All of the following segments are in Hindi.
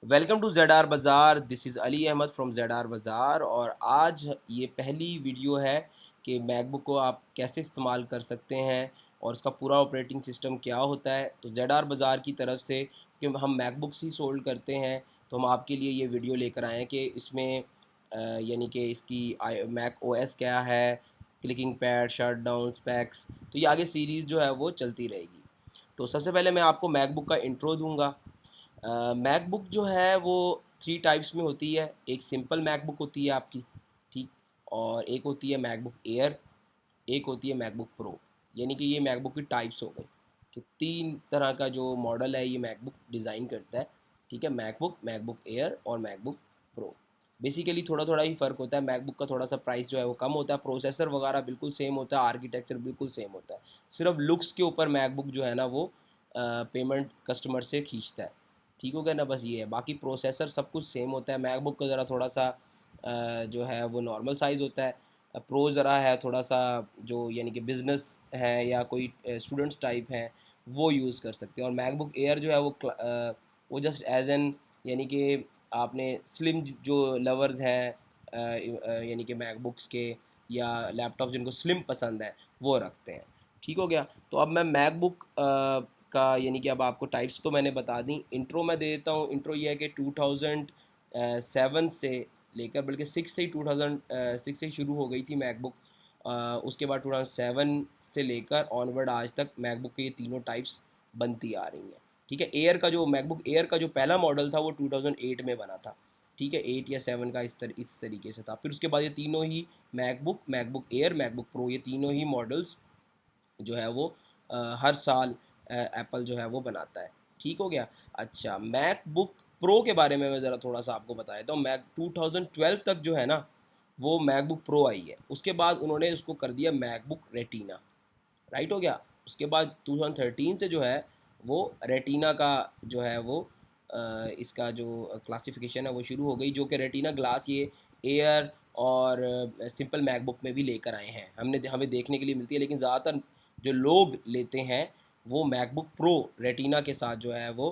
Welcome to Z R Bazaar. This is Ali Ahmed from Z R Bazaar. और आज ये पहली वीडियो है कि मैकबुक को आप कैसे इस्तेमाल कर सकते हैं और उसका पूरा ऑपरेटिंग सिस्टम क्या होता है। तो जेड आर बाज़ार की तरफ से, कि हम मैकबुक्स ही सोल्ड करते हैं, तो हम आपके लिए ये वीडियो लेकर आए हैं कि इसमें यानी कि इसकी मैक ओएस क्या है, clicking pad, shut down, specs. तो ये आगे सीरीज़ जो है वो चलती रहेगी। तो सबसे पहले मैं आपको मैकबुक का इंट्रो दूंगा। मैकबुक जो है वो थ्री टाइप्स में होती है। एक सिंपल मैकबुक होती है आपकी, ठीक, और एक होती है मैकबुक एयर, एक होती है मैकबुक प्रो। यानी कि ये मैकबुक की टाइप्स हो गई कि तीन तरह का जो मॉडल है ये मैकबुक डिज़ाइन करता है। ठीक है, मैकबुक, मैकबुक एयर और मैकबुक प्रो। बेसिकली थोड़ा थोड़ा ही फ़र्क होता है। मैकबुक का थोड़ा सा प्राइस जो है वो कम होता है, प्रोसेसर वगैरह बिल्कुल सेम होता है, आर्किटेक्चर बिल्कुल सेम होता है। सिर्फ लुक्स के ऊपर मैकबुक जो है ना वो पेमेंट कस्टमर से खींचता है। ठीक हो गया ना, बस ये है। बाकी प्रोसेसर सब कुछ सेम होता है। मैकबुक का ज़रा थोड़ा सा जो है वो नॉर्मल साइज़ होता है। प्रो ज़रा है थोड़ा सा, जो यानी कि बिज़नेस है या कोई स्टूडेंट्स टाइप हैं वो यूज़ कर सकते हैं। और मैकबुक एयर जो है वो जस्ट एज एन, यानी कि आपने स्लिम जो लवर्स हैं यानी कि मैकबुक्स के या लैपटॉप जिनको स्लिम पसंद है वो रखते हैं। ठीक हो गया। तो अब मैं मैकबुक का यानी कि अब आपको टाइप्स तो मैंने बता दी। इंट्रो मैं दे देता हूँ। इंट्रो ये है कि 2007 से लेकर, बल्कि 6 से ही 2006 से ही शुरू हो गई थी मैकबुक। उसके बाद 2007 से लेकर ऑनवर्ड आज तक मैकबुक के ये तीनों टाइप्स बनती आ रही हैं। ठीक है, एयर का जो मैकबुक एयर का जो पहला मॉडल था वो 2008 में बना था। ठीक है, 8 या 7 का इस तरीके से था। फिर उसके बाद ये तीनों ही MacBook, MacBook Air, MacBook Pro, ये तीनों ही मॉडल्स जो है वो हर साल एप्पल जो है वो बनाता है। ठीक हो गया। अच्छा, मैकबुक प्रो के बारे में मैं ज़रा थोड़ा सा आपको बता देता हूँ। मैक 2012 तक जो है ना वो मैकबुक प्रो आई है। उसके बाद उन्होंने उसको कर दिया मैकबुक रेटिना। राइट हो गया। उसके बाद 2013 से जो है वो रेटिना का जो है वो इसका जो क्लासिफिकेशन है वो शुरू हो गई, जो कि रेटिना ग्लास ये एयर और सिंपल मैकबुक में भी लेकर आए हैं। हमें देखने के लिए मिलती है, लेकिन ज़्यादातर जो लोग लेते हैं वो मैकबुक प्रो रेटिना के साथ जो है वो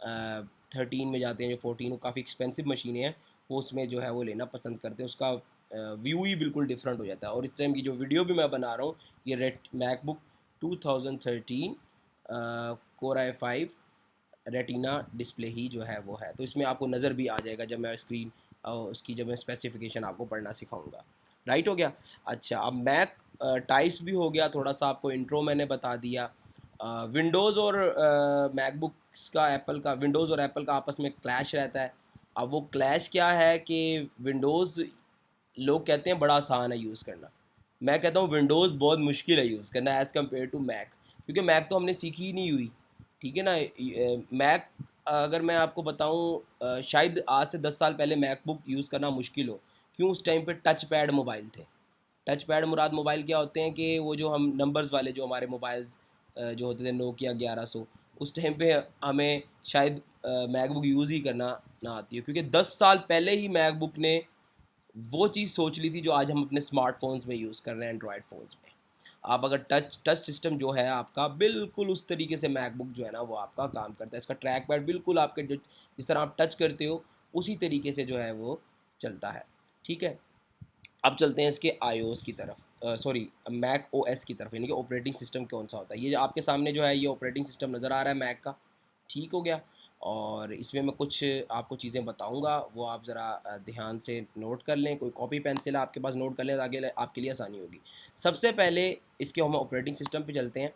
13 में जाते हैं। जो 14 वो काफ़ी एक्सपेंसिव मशीनें हैं, वो उसमें जो है वो लेना पसंद करते हैं। उसका व्यू ही बिल्कुल डिफरेंट हो जाता है। और इस टाइम की जो वीडियो भी मैं बना रहा हूँ, ये rate MacBook 2013 core i5 Retina display ही जो है वो है। तो इसमें आपको नज़र भी आ जाएगा जब मैं स्क्रीन उसकी जब मैं स्पेसिफिकेशन आपको पढ़ना सिखाऊंगा। राइट हो गया। अच्छा, अब मैक टाइप्स भी हो गया, थोड़ा सा आपको इंट्रो मैंने बता दिया। विंडोज़ और मैकबुक्स का, एप्पल का, विंडोज़ और एप्पल का आपस में क्लैश रहता है। अब वो क्लैश क्या है कि विंडोज़ लोग कहते हैं बड़ा आसान है यूज़ करना। मैं कहता हूँ विंडोज़ बहुत मुश्किल है यूज़ करना एज़ कम्पेयर टू मैक, क्योंकि मैक तो हमने सीखी ही नहीं हुई। ठीक है ना। मैक, अगर मैं आपको बताऊँ, शायद आज से 10 साल पहले मैकबुक यूज़ करना मुश्किल हो। क्यों? उस टाइम पे टच पैड मोबाइल थे। टच पैड मुराद मोबाइल क्या होते हैं कि वो जो हम नंबर्स वाले जो हमारे मोबाइल्स जो होते थे, नोकिया 1100, उस टाइम पे हमें शायद मैकबुक यूज़ ही करना ना आती हो, क्योंकि 10 साल पहले ही मैकबुक ने वो चीज़ सोच ली थी जो आज हम अपने स्मार्टफोन्स में यूज़ कर रहे हैं, एंड्रॉयड फ़ोन्स में। आप अगर टच टच सिस्टम जो है आपका बिल्कुल उस तरीके से मैकबुक जो है ना वो आपका काम करता है। इसका ट्रैक पैड बिल्कुल आपके जो जिस तरह आप टच करते हो उसी तरीके से जो है वो चलता है। ठीक है। अब चलते हैं इसके आईओएस की तरफ, सॉरी, मैक ओएस की तरफ, यानी कि ऑपरेटिंग सिस्टम कौन सा होता है। ये जो आपके सामने जो है ये ऑपरेटिंग सिस्टम नज़र आ रहा है मैक का। ठीक हो गया। और इसमें मैं कुछ आपको चीज़ें बताऊंगा, वो आप ज़रा ध्यान से नोट कर लें। कोई कॉपी पेंसिल आपके पास, नोट कर लें ताकि आपके लिए आसानी होगी। सबसे पहले इसके हम ऑपरेटिंग सिस्टम पे चलते हैं।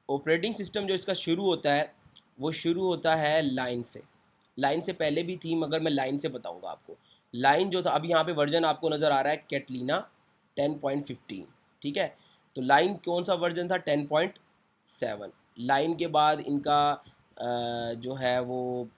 ऑपरेटिंग सिस्टम जो इसका शुरू होता है वो शुरू होता है लाइन से। लाइन से पहले भी थी, मगर मैं लाइन से बताऊंगा आपको। लाइन जो था, अभी यहाँ पे वर्जन आपको नज़र आ रहा है कैटलीना 10.15। ठीक है। तो लाइन कौन सा वर्जन था? 10.7। लाइन के बाद इनका जो है वो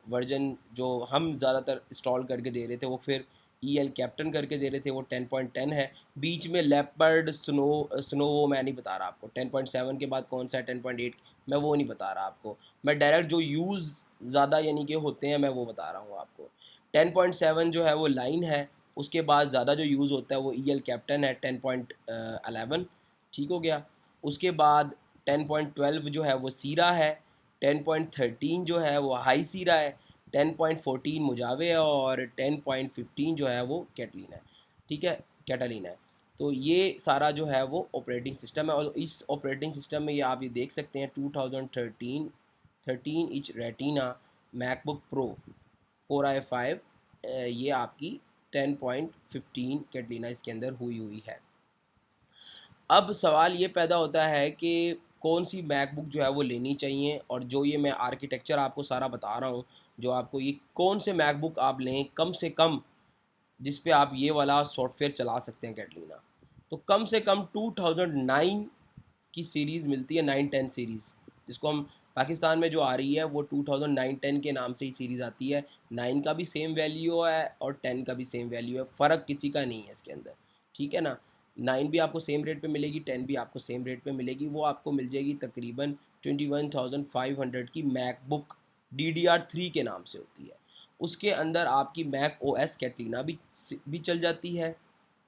वर्जन जो हम ज़्यादातर इंस्टॉल करके दे रहे थे वो फिर EL कैप्टन करके दे रहे थे, वो 10.10 है। बीच में लेपर्ड, स्नो वो मैं नहीं बता रहा आपको। 10.7 के बाद कौन सा है 10.8, मैं वो नहीं बता रहा आपको। मैं डायरेक्ट जो यूज़ ज़्यादा यानी कि होते हैं मैं वो बता रहा हूँ आपको। 10.7 जो है वो लाइन है। उसके बाद ज़्यादा जो यूज़ होता है वो EL कैप्टन है 10.11। ठीक हो गया। उसके बाद 10.12 जो है वो सीरा है। 10.13 जो है वो हाई सीरा है, 10.14 मुजावे है और 10.15 जो है वो कैटलीन है, ठीक है, कैटालीन है। तो ये सारा जो है वो ऑपरेटिंग सिस्टम है और इस ऑपरेटिंग सिस्टम में ये आप ये देख सकते हैं 2013 13 inch retina MacBook pro 4i5, ये आपकी 10.15 कैटलीना इसके अंदर हुई है। अब सवाल ये पैदा होता है कि कौन सी मैकबुक जो है वो लेनी चाहिए, और जो ये मैं आर्किटेक्चर आपको सारा बता रहा हूँ, जो आपको ये कौन से मैकबुक आप लें कम से कम जिस पे आप ये वाला सॉफ्टवेयर चला सकते हैं कैटलीना। तो कम से कम 2009 की सीरीज़ मिलती है, 9-10 सीरीज़, जिसको हम पाकिस्तान में जो आ रही है वो 2009-10 के नाम से ही सीरीज़ आती है। 9 का भी सेम वैल्यू है और 10 का भी सेम वैल्यू है, फ़र्क किसी का नहीं है इसके अंदर, ठीक है ना। 9 भी आपको सेम रेट पे मिलेगी, 10 भी आपको सेम रेट पे मिलेगी। वो आपको मिल जाएगी तकरीबन 21,500 की मैकबुक DDR3 के नाम से होती है। उसके अंदर आपकी मैक OS कैटलीना भी चल जाती है,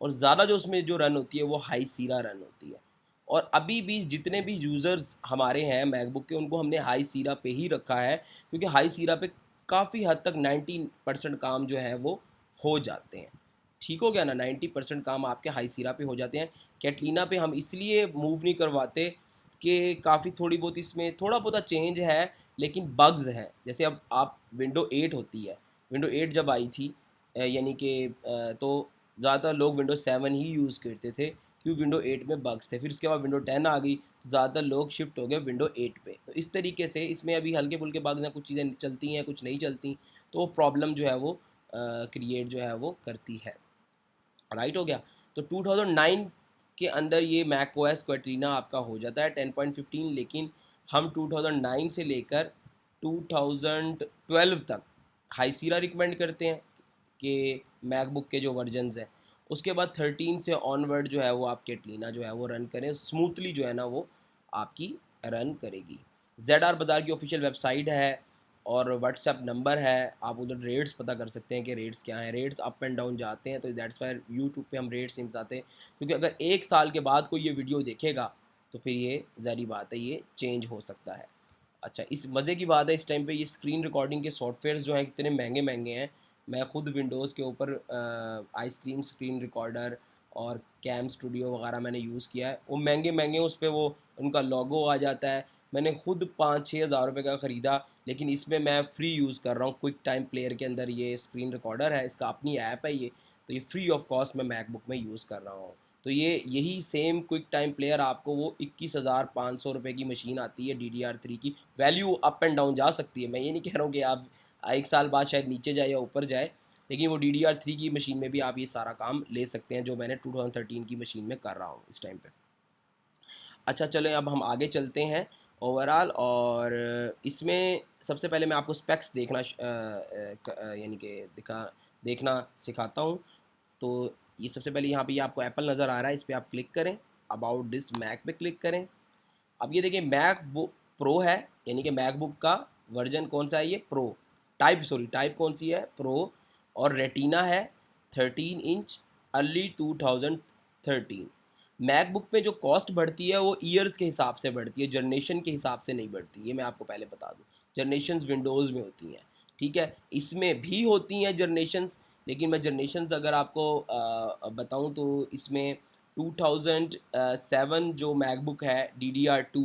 और ज़्यादा जो उसमें जो रन होती है वो हाई सीरा रन होती है। और अभी भी जितने भी यूज़र्स हमारे हैं मैकबुक के, उनको हमने हाई सीरा पे ही रखा है, क्योंकि हाई सीरा पे काफ़ी हद तक 90% काम जो है वो हो जाते हैं। ठीक हो गया ना, 90% काम आपके हाई सीरा पे हो जाते हैं। कैटलीना पे हम इसलिए मूव नहीं करवाते कि काफ़ी थोड़ी बहुत इसमें थोड़ा बहुत चेंज है, लेकिन बग्स हैं। जैसे अब आप विंडो 8 होती है, विंडो 8 जब आई थी, यानी कि तो ज़्यादातर लोग विंडो 7 ही यूज़ करते थे, क्योंकि विंडो 8 में बग्स थे। फिर उसके बाद विंडो 10 आ गई, तो ज़्यादातर लोग शिफ्ट हो गए विंडो 8 पे। तो इस तरीके से इसमें अभी हल्के फुल्के बग्स हैं, कुछ चीज़ें चलती हैं कुछ नहीं चलती, तो वो प्रॉब्लम जो है वो क्रिएट जो है वो करती है। राइट हो गया। तो 2009 के अंदर ये मैक ओएस क्वेट्रीना आपका हो जाता है 10.15, लेकिन हम 2009 से लेकर 2012 तक हाई सीरा रिकमेंड करते हैं कि मैकबुक के जो वर्जन्स हैं। उसके बाद 13 से ऑनवर्ड जो है वो आप कैटलीना जो है वो रन करें, स्मूथली जो है ना वो आपकी रन करेगी। ZR बाज़ार की ऑफिशियल वेबसाइट है और व्हाट्सएप नंबर है, आप उधर रेट्स पता कर सकते हैं कि रेट्स क्या हैं। रेट्स अप एंड डाउन जाते हैं, तो दैट्स वाई यूट्यूब पे हम रेट्स नहीं बताते, क्योंकि अगर 1 साल के बाद कोई ये वीडियो देखेगा तो फिर ये ज़ाहिर बात है ये चेंज हो सकता है। अच्छा, इस मज़े की बात है, इस टाइम पे ये स्क्रीन रिकॉर्डिंग के सॉफ्टवेयर्स जो हैं कितने महंगे महंगे हैं। मैं खुद विंडोज़ के ऊपर आइसक्रीम स्क्रीन रिकॉर्डर और कैम स्टूडियो वगैरह मैंने यूज़ किया है। वो महंगे महंगे, उस पर वो उनका लोगो आ जाता है। मैंने खुद 5-6 हज़ार रुपये का ख़रीदा, लेकिन इसमें मैं फ्री यूज़ कर रहा हूँ। क्विक टाइम प्लेयर के अंदर ये स्क्रीन रिकॉर्डर है, इसका अपनी ऐप है ये, तो ये फ्री ऑफ कॉस्ट मैं मैकबुक में यूज़ कर रहा हूँ। तो ये यही सेम क्विक टाइम प्लेयर आपको वो 21,500 रुपये की मशीन आती है DDR3 की। वैल्यू अप एंड डाउन जा सकती है, मैं ये नहीं कह रहा हूँ कि आप 1 साल बाद शायद नीचे जाए या ऊपर जाए, लेकिन वो DDR3 की मशीन में भी आप ये सारा काम ले सकते हैं जो मैंने 2013 की मशीन में कर रहा हूँ इस टाइम पे। अच्छा चलें, अब हम आगे चलते हैं ओवरऑल, और इसमें सबसे पहले मैं आपको स्पेक्स यानी कि देखना सिखाता हूँ। तो ये सबसे पहले यहाँ पे ये आपको एप्पल नज़र आ रहा है, इस पर आप क्लिक करें, अबाउट दिस मैक पे क्लिक करें। अब ये देखिए मैकबुक प्रो है, यानी कि मैकबुक का वर्जन कौन सा है, ये प्रो टाइप कौन सी है, प्रो, और रेटिना है 13 इंच, अर्ली 2013। मैकबुक पे जो कॉस्ट बढ़ती है वो ईयर्स के हिसाब से बढ़ती है, जनरेशन के हिसाब से नहीं बढ़ती, ये मैं आपको पहले बता दूँ। जनरेशन्स विंडोज़ में होती हैं, ठीक है, इसमें भी होती हैं जनरेशन्स, लेकिन मैं जनरेशन्स अगर आपको बताऊँ तो इसमें 2007 जो मैकबुक है DDR2,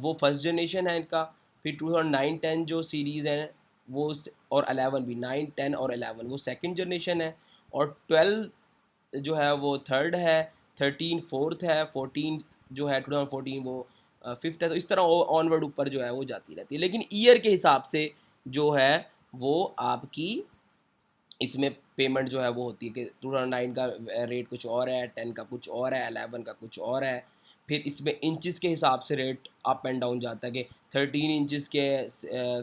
वो फर्स्ट जनरेशन है इनका। फिर 2009-10 जो सीरीज़ है वो और 11 भी, 9, 10 और 11 वो सेकंड जनरेशन है, और 12 जो है वो थर्ड है, 13 फोर्थ है, 14 जो है 2014 वो फिफ्थ है। तो इस तरह ऑनवर्ड ऊपर जो है वो जाती रहती है, लेकिन ईयर के हिसाब से जो है वो आपकी इसमें पेमेंट जो है वो होती है कि 2009 का रेट कुछ और है, 10 का कुछ और है, 11 का कुछ और है। फिर इसमें इंचेस के हिसाब से रेट अप एंड डाउन जाता है कि 13 इंचेस के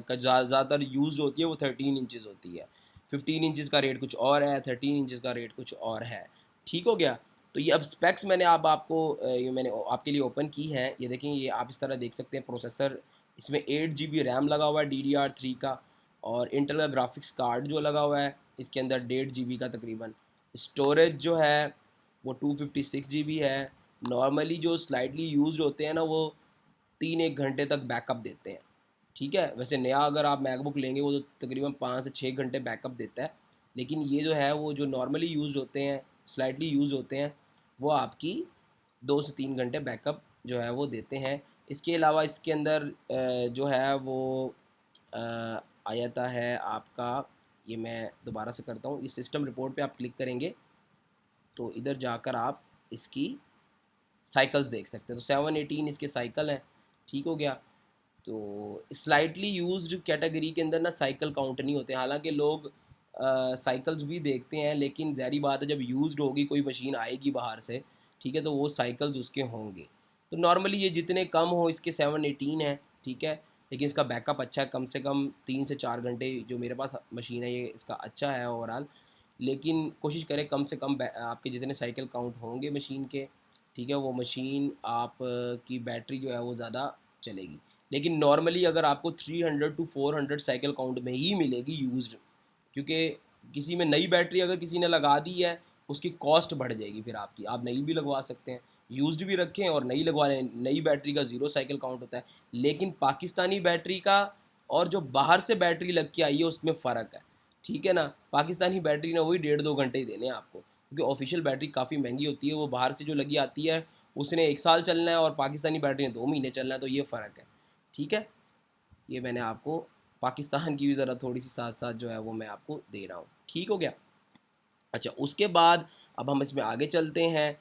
का ज़्यादातर यूज़ होती है वो 13 इंचेस होती है, 15 इंचेस का रेट कुछ और है, 13 इंचेस का रेट कुछ और है। ठीक हो गया। तो ये अब स्पेक्स मैंने अब आपको ये मैंने आपके लिए ओपन की है, ये देखें, ये आप इस तरह देख सकते हैं। प्रोसेसर इसमें 8 GB रैम लगा हुआ है DDR3 का, और इंटरनल ग्राफिक्स कार्ड जो लगा हुआ है इसके अंदर 1.5 GB का तकरीबन। स्टोरेज जो है वो 256 GB है। नॉर्मली जो स्लाइटली यूज्ड होते हैं ना वो 3-1 घंटे तक बैकअप देते हैं। ठीक है, वैसे नया अगर आप मैकबुक लेंगे वो तो तकरीबन 5 से 6 घंटे बैकअप देता है, लेकिन ये जो है वो जो नॉर्मली यूज़ होते हैं, स्लाइटली यूज़ होते हैं, वो आपकी 2 से 3 घंटे बैकअप जो है वो देते हैं। इसके अलावा इसके अंदर जो है वो अ, आ जाता है आपका, ये मैं दोबारा से करता हूँ, ये सिस्टम रिपोर्ट पे आप क्लिक करेंगे तो इधर जाकर आप इसकी साइकिल्स देख सकते हैं। तो 718 इसके साइकिल हैं। ठीक हो गया। तो स्लाइटली यूज्ड कैटेगरी के अंदर ना साइकिल काउंट नहीं होते, हालांकि लोग साइकिल्स भी देखते हैं, लेकिन ज़ाहिर बात है जब यूज्ड होगी कोई मशीन आएगी बाहर से, ठीक है, तो वो साइकिल्स उसके होंगे। तो नॉर्मली ये जितने कम हो इसके 718 है। ठीक है, लेकिन इसका बैकअप अच्छा है, कम से कम 3 से 4 घंटे जो मेरे पास मशीन है ये इसका अच्छा है ओवरऑल। लेकिन कोशिश करें कम से कम आपके जितने साइकिल काउंट होंगे मशीन के, ठीक है, वो मशीन आप की बैटरी जो है वो ज़्यादा चलेगी। लेकिन नॉर्मली अगर आपको 300 टू 400 साइकिल काउंट में ही मिलेगी यूज्ड, क्योंकि किसी में नई बैटरी अगर किसी ने लगा दी है उसकी कॉस्ट बढ़ जाएगी, फिर आपकी आप नई भी लगवा सकते हैं, यूज्ड भी रखें और नई लगवा लें। नई बैटरी का 0 साइकिल काउंट होता है, लेकिन पाकिस्तानी बैटरी का और जो बाहर से बैटरी लग के आई है उसमें फ़र्क है। ठीक है ना, पाकिस्तानी बैटरी ने वही 1.5-2 घंटे ही देने हैं आपको, क्योंकि ऑफिशियल बैटरी काफ़ी महंगी होती है, वो बाहर से जो लगी आती है उसने 1 साल चलना है और पाकिस्तानी बैटरी ने 2 महीने चलना है, तो ये फ़र्क है। ठीक है, ये मैंने आपको पाकिस्तान की भी ज़रा थोड़ी सी साथ साथ जो है वो मैं आपको दे रहा हूँ। ठीक हो गया। अच्छा, उसके बाद अब हम इसमें आगे चलते हैं।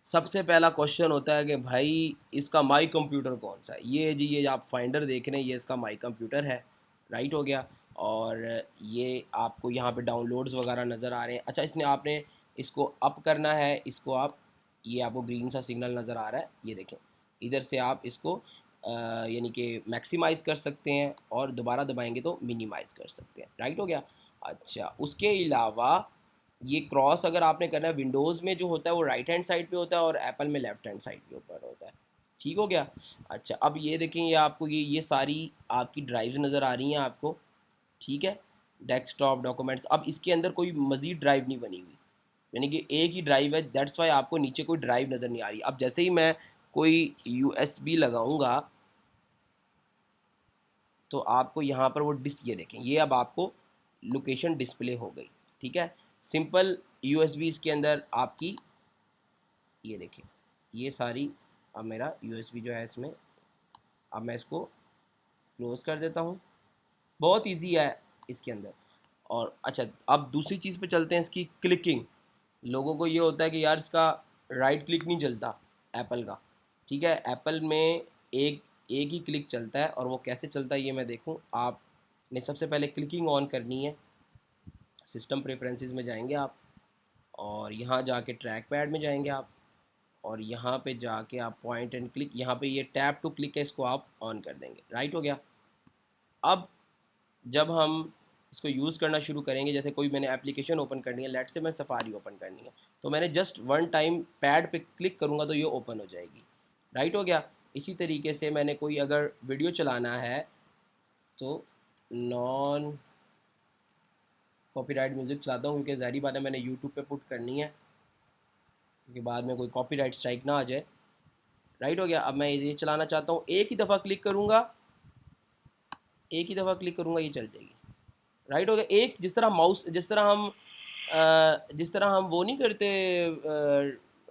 सबसे पहला क्वेश्चन होता है कि भाई इसका माई कंप्यूटर कौन सा है। ये जी, ये आप फाइंडर देख रहे हैं, ये इसका माई कंप्यूटर है। राइट हो गया। और ये आपको यहाँ पे डाउनलोड्स वगैरह नज़र आ रहे हैं। अच्छा, इसने आपने इसको अप करना है, इसको आप, ये आपको ग्रीन सा सिग्नल नज़र आ रहा है, ये देखें, इधर से आप इसको यानी कि मैक्सिमाइज़ कर सकते हैं और दोबारा दबाएंगे तो मिनिमाइज़ कर सकते हैं। राइट हो गया। अच्छा, उसके अलावा ये क्रॉस अगर आपने करना है, विंडोज़ में जो होता है वो राइट हैंड साइड पे होता है और एप्पल में लेफ्ट हैंड साइड के ऊपर होता है। ठीक हो गया। अच्छा, अब ये देखें, ये आपको ये सारी आपकी ड्राइव्स नज़र आ रही हैं आपको। ठीक है, डेस्कटॉप, डॉक्यूमेंट्स। अब इसके अंदर कोई मज़ीद ड्राइव नहीं बनी हुई, यानी कि एक ही ड्राइव है, दैट्स वाई आपको नीचे कोई ड्राइव नज़र नहीं आ रही। अब जैसे ही मैं कोई USB लगाऊंगा तो आपको यहाँ पर वो ये देखें, ये अब आपको लोकेशन डिस्प्ले हो गई। ठीक है, सिंपल USB इसके अंदर आपकी, ये देखें, ये सारी अब मेरा USB जो है इसमें, अब मैं इसको क्लोज़ कर देता हूँ। बहुत इजी है इसके अंदर। और अच्छा, अब दूसरी चीज़ पे चलते हैं, इसकी क्लिकिंग। लोगों को ये होता है कि यार इसका राइट क्लिक नहीं चलता एप्पल का। ठीक है, एप्पल में एक एक ही क्लिक चलता है, और वो कैसे चलता है ये मैं देखूं। आपने सबसे पहले क्लिकिंग ऑन करनी है, सिस्टम प्रेफरेंसेस में जाएंगे आप, और यहाँ जाके ट्रैक पैड में जाएंगे आप, और यहाँ पे जाके आप पॉइंट एंड क्लिक, यहाँ पे ये टैप टू क्लिक है, इसको आप ऑन कर देंगे। राइट हो गया। अब जब हम इसको यूज़ करना शुरू करेंगे, जैसे कोई मैंने एप्लीकेशन ओपन करनी है, लेट से मैं सफारी ओपन करनी है, तो मैंने जस्ट वन टाइम पैड पे क्लिक करूँगा तो ये ओपन हो जाएगी। राइट हो गया। इसी तरीके से मैंने कोई अगर वीडियो चलाना है तो नॉन कॉपीराइट म्यूज़िक चलाता हूँ, क्योंकि ज़ाहिर बात है मैंने यूट्यूब पे पुट करनी है, क्योंकि बाद में कोई कॉपीराइट स्ट्राइक ना आ जाए। राइट हो गया। अब मैं ये चलाना चाहता हूँ, एक ही दफ़ा क्लिक करूँगा, एक ही दफ़ा क्लिक करूँगा, ये चल जाएगी। राइट हो गया। एक जिस तरह माउस, जिस तरह हम वो नहीं करते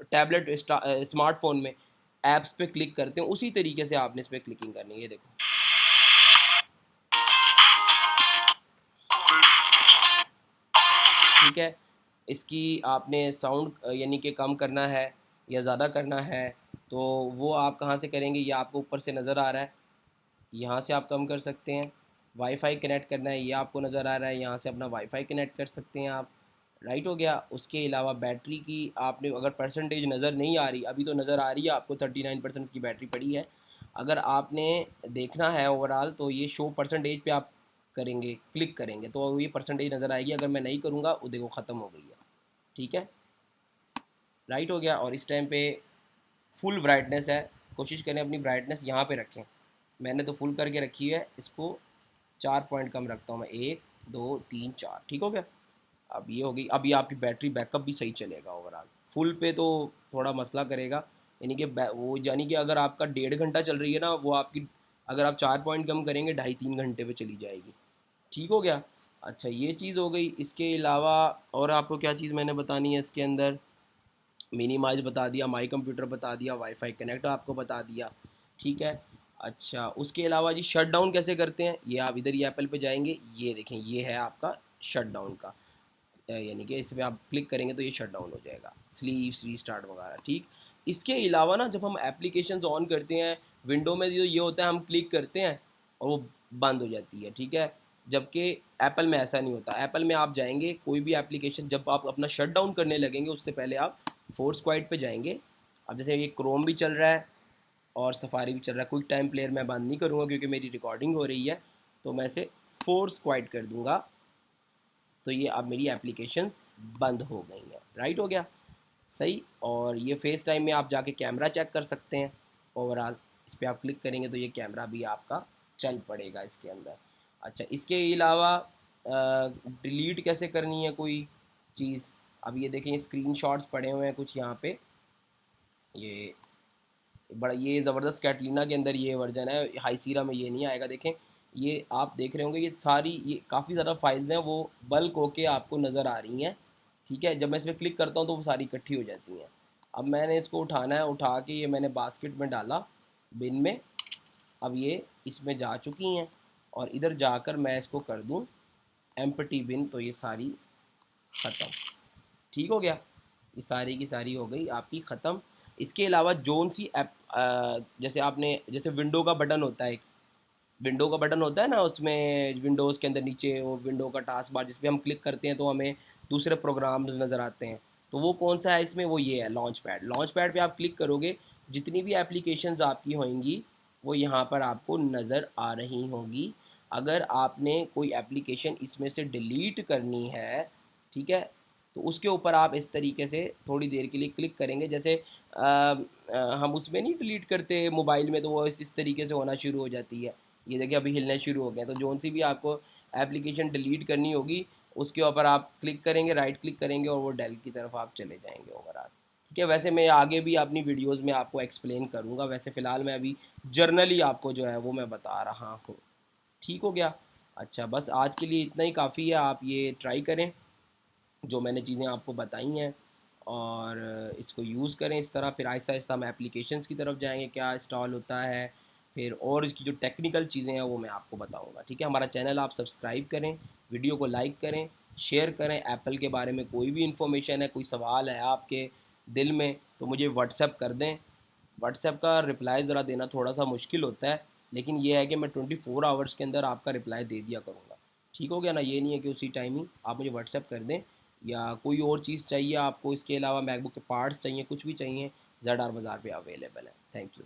टैबलेट स्मार्टफोन में ऐप्स पे क्लिक करते हैं, उसी तरीके से आपने इस पर क्लिकिंग करनी है। ये देखो, ठीक है। इसकी आपने साउंड यानी कि कम करना है या ज़्यादा करना है, तो वो आप कहाँ से करेंगे, ये आपको ऊपर से नज़र आ रहा है, यहाँ से आप कम कर सकते हैं। वाईफाई कनेक्ट करना है, ये आपको नज़र आ रहा है, यहाँ से अपना वाईफाई कनेक्ट कर सकते हैं आप। राइट हो गया। उसके अलावा बैटरी की आपने अगर परसेंटेज नज़र नहीं आ रही, अभी तो नज़र आ रही है आपको 39% की बैटरी पड़ी है। अगर आपने देखना है ओवरऑल तो ये शो परसेंटेज पे आप करेंगे, क्लिक करेंगे तो ये परसेंटेज नज़र आएगी। अगर मैं नहीं करूँगा वो देखो ख़त्म हो गई है। ठीक है, राइट हो गया। और इस टाइम पे फुल ब्राइटनेस है, कोशिश करें अपनी ब्राइटनेस यहाँ पे रखें। मैंने तो फुल करके रखी है, इसको 4 पॉइंट कम रखता हूँ मैं, 1 2 3 4। ठीक हो गया। अब ये हो गई। अब ये आपकी बैटरी बैकअप भी सही चलेगा ओवरऑल। फुल पे तो थोड़ा मसला करेगा, यानी कि वो यानी कि अगर आपका 1.5 घंटा चल रही है ना, वो आपकी अगर आप 4 पॉइंट कम करेंगे 2.5-3 घंटे पे चली जाएगी। ठीक हो गया। अच्छा ये चीज़ हो गई। इसके अलावा और आपको क्या चीज़ मैंने बतानी है इसके अंदर, मिनिमाइज बता दिया, माई कंप्यूटर बता दिया, वाईफाई कनेक्ट आपको बता दिया। ठीक है। अच्छा उसके अलावा जी शट डाउन कैसे करते हैं, ये आप इधर ही एप्पल पे जाएंगे, ये देखें ये है आपका शट डाउन का, यानी कि इस पर आप क्लिक करेंगे तो ये शट डाउन हो जाएगा, स्लीव रीस्टार्ट वगैरह। ठीक। इसके अलावा ना जब हम एप्लीकेशंस ऑन करते हैं विंडो में, जो ये होता है हम क्लिक करते हैं और वो बंद हो जाती है। ठीक है। जबकि एप्पल में ऐसा नहीं होता। एप्पल में आप जाएंगे कोई भी एप्लीकेशन जब आप अपना शट डाउन करने लगेंगे उससे पहले आप फोर्स क्वाइट पे जाएंगे। अब जैसे ये क्रोम भी चल रहा है और सफारी भी चल रहा है, क्विक टाइम प्लेयर मैं बंद नहीं करूँगा क्योंकि मेरी रिकॉर्डिंग हो रही है, तो मैं इसे फोर्स क्वाइट कर दूँगा, तो ये अब मेरी एप्लीकेशंस बंद हो गई हैं। राइट हो गया सही। और ये फेस टाइम में आप जाके कैमरा चेक कर सकते हैं ओवरऑल, इस पर आप क्लिक करेंगे तो ये कैमरा भी आपका चल पड़ेगा इसके अंदर। अच्छा इसके अलावा डिलीट कैसे करनी है कोई चीज़, अब ये देखें स्क्रीनशॉट्स पड़े हुए हैं कुछ यहाँ पे, ये बड़ा ये ज़बरदस्त कैटलीना के अंदर ये वर्जन है, हाई सीरा में ये नहीं आएगा। देखें ये आप देख रहे होंगे ये सारी ये काफ़ी ज़्यादा फाइल्स हैं वो बल्क होके आपको नज़र आ रही हैं। ठीक है। जब मैं इस पर क्लिक करता हूँ तो वो सारी इकट्ठी हो जाती हैं। अब मैंने इसको उठाना है, उठा के ये मैंने बास्केट में डाला बिन में, अब ये इसमें जा चुकी हैं और इधर जाकर मैं इसको कर दूँ एम्प्टी बिन, तो ये सारी ख़त्म। ठीक हो गया। ये सारी की सारी हो गई आपकी ख़त्म। इसके अलावा जोन सी ऐप जैसे आपने जैसे विंडो का बटन होता है, एक विंडो का बटन होता है ना, उसमें विंडोज़ के अंदर नीचे वो विंडो का टास्क बार जिस पे हम क्लिक करते हैं तो हमें दूसरे प्रोग्राम्स नज़र आते हैं, तो वो कौन सा है इसमें, वो ये है लॉन्च पैड। लॉन्च पैड पर आप क्लिक करोगे जितनी भी एप्लीकेशंस आपकी होंगी वो यहाँ पर आपको नज़र आ रही होंगी। अगर आपने कोई एप्लीकेशन इसमें से डिलीट करनी है, ठीक है, तो उसके ऊपर आप इस तरीके से थोड़ी देर के लिए क्लिक करेंगे। जैसे हम उसमें नहीं डिलीट करते मोबाइल में, तो वो इस तरीके से होना शुरू हो जाती है। ये देखिए अभी हिलने शुरू हो गए। तो जोन सी भी आपको एप्लीकेशन डिलीट करनी होगी उसके ऊपर आप क्लिक करेंगे, राइट क्लिक करेंगे और वो डेल की तरफ आप चले जाएंगे ओवरऑल। ठीक है। वैसे मैं आगे भी अपनी वीडियोस में आपको एक्सप्लेन करूँगा, वैसे फ़िलहाल मैं अभी जर्नली आपको जो है वो मैं बता रहा हूँ। ठीक हो गया। अच्छा बस आज के लिए इतना ही काफ़ी है, आप ये ट्राई करें जो मैंने चीज़ें आपको बताई हैं और इसको यूज़ करें इस तरह। फिर आहिस्ता आहिस्ता हम एप्लीकेशंस की तरफ जाएंगे, क्या इंस्टॉल होता है, फिर और इसकी जो टेक्निकल चीज़ें हैं वो मैं आपको बताऊंगा। ठीक है। हमारा चैनल आप सब्सक्राइब करें, वीडियो को लाइक करें, शेयर करें। एप्पल के बारे में कोई भी इन्फॉर्मेशन है, कोई सवाल है आपके दिल में तो मुझे व्हाट्सएप कर दें। व्हाट्सएप का रिप्लाई ज़रा देना थोड़ा सा मुश्किल होता है, लेकिन ये है कि मैं 24 आवर्स के अंदर आपका रिप्लाई दे दिया करूँगा। ठीक हो गया ना। ये नहीं है कि उसी टाइम ही आप मुझे व्हाट्सएप कर दें, या कोई और चीज़ चाहिए आपको इसके अलावा, मैकबुक के पार्ट्स चाहिए, कुछ भी चाहिए, ZR बाज़ार पे अवेलेबल है। Thank you.